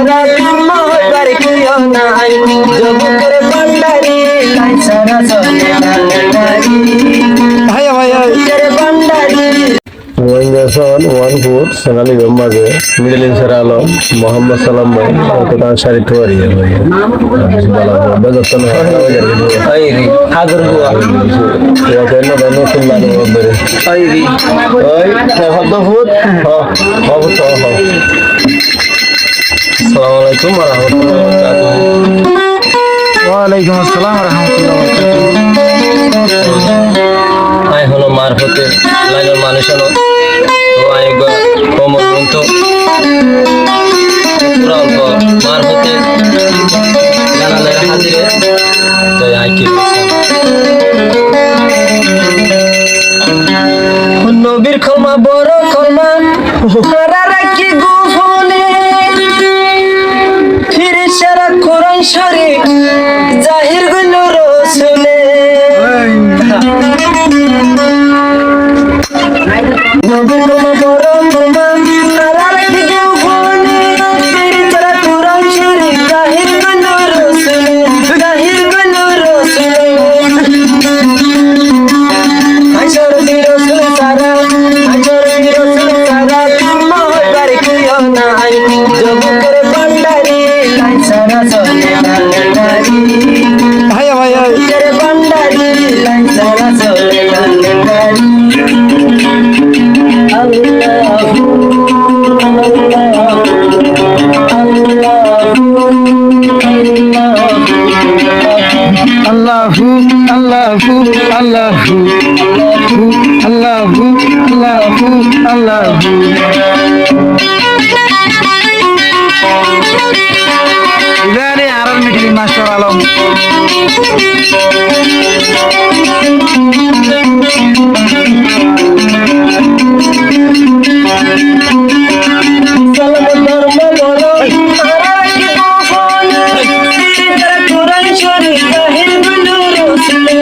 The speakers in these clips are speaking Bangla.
সারা মহবার কিও নাই জগতের ভান্ডারি লাই সারা চলে না নারী ভাই ভাই ভান্ডারি ওয়াইন্দাসন ওয়ান ফুট সোনালী গম্বাজে মিডল ইনসার আলম মোহাম্মদ সালাম ভাই তো তার শাড়ি তোয়ারি ভাই বলা বাজাতন আইরি আগর গোয়া তো কেন দানো সুন্দর হবে আইরি ওই কত ফুট হ্যাঁ তো হ্যাঁ আসসালামু আলাইকুম ওয়া রাহমাতুল্লাহি ওয়া বারাকাতুহু ওয়া আলাইকুম আসসালাম ওয়া রাহমাতুল্লাহি ওয়া বারাকাতুহু আই হলো মারফতে লাইনের মানুষ হলো তো আই কোমর বন্ধু পুরা অল্প মারফতে জানা লাগে হাজিরে তো আই কি নবীর ক্ষমা বড় ক্ষমা হারা রাখি গোপনে ফিরে সারা কোরআন শরীফ জাহির গুলো রসুলে নবীর ক্ষমা বড় ক্ষমা হারা রাখি গোপনে ফিরে সারা কোরআন শরীফ জাহির গুলো রসুলে জাহির গুলো রসুলে হাজার রসুল সারা হাজার রসুল সারা মহবার কিও নাই জগতের ভান্ডারি লাই সারা চলে না নারী ভাই ভাই জগতের ভান্ডারি লাই সারা চলে না নারী আল্লাহু আল্লাহু আল্লাহু আল্লাহু আল্লাহু আল্লাহু ইদারে আরল মিটিং মাস্টার আলম সালাম ধর্ম বলো আরাকি গোপন তিরে কোরআন শরীফ জাহির গুলো রসুলে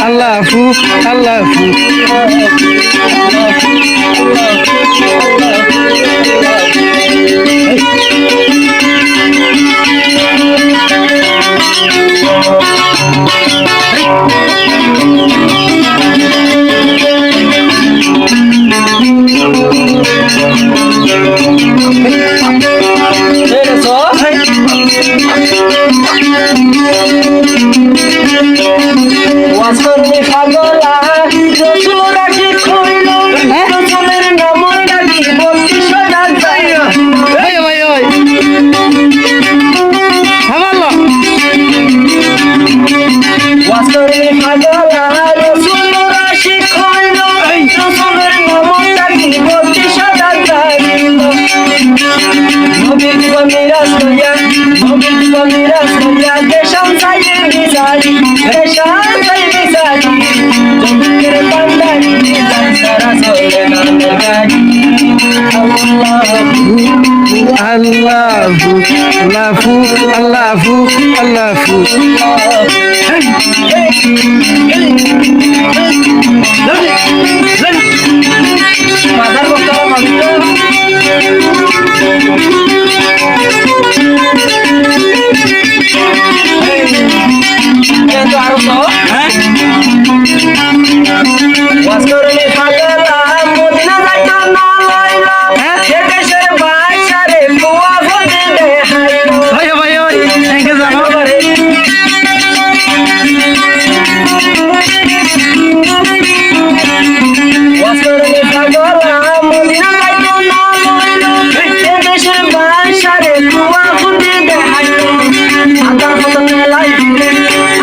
Allahu Allahu ওয়াসরনি পাগলা রসুল রাখি খইল রসুলের নাম ডাকি বলছি সদা যাই ওই ওই ওই হামালো ওয়াসরনি পাগলা রসুল রাখি খইল রসুলের নাম ডাকি বলছি সদা যাই নবীর মিরাজ লইয়া নবীর মিরাজ লইয়া দেশম সাইয়ে বিসারি দেশম সাইয়ে বিসারি জগতের ভান্ডারি লাই সারা চলে না নারী আল্লাহু আল্লাহু আল্লাহু আল্লাহু মাদার বক্তা মাগতো তো আরো তো ওয়াসরনি পাগলা মদিনা যাইতো না লইলা সে দেশের বাদশারে কুয়া ভরে দেখাইলো ভাই ভাই ওই একে জানো করে ওয়াসরনি পাগলা মদিনা যাইতো না লইলা সে দেশের বাদশারে কুয়া ভরে দেখাইলো আদার পতনে লাইলে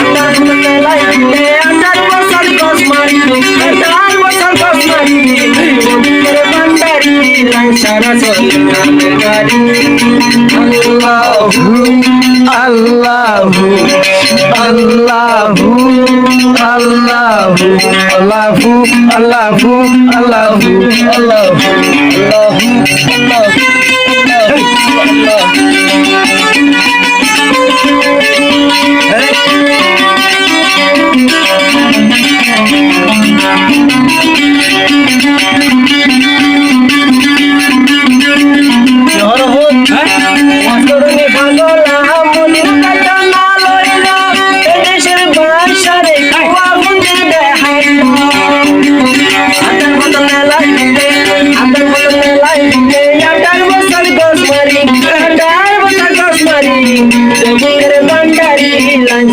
আদার পতনে লাইলে আদার বছর কস মারি আদার বছর কস মারি জগতের ভান্ডারি লাইন সারা চলে না গাড়ি আল্লাহু আল্লাহু আল্লাহু আল্লাহু আল্লাহু আল্লাহু আল্লাহু আল্লাহু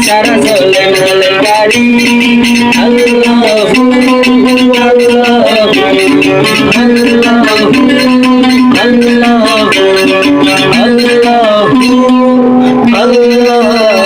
সারা চলে গাড়ি আল্লাহু আল্লাহু আল্লাহু আল্লাহু আল্লাহ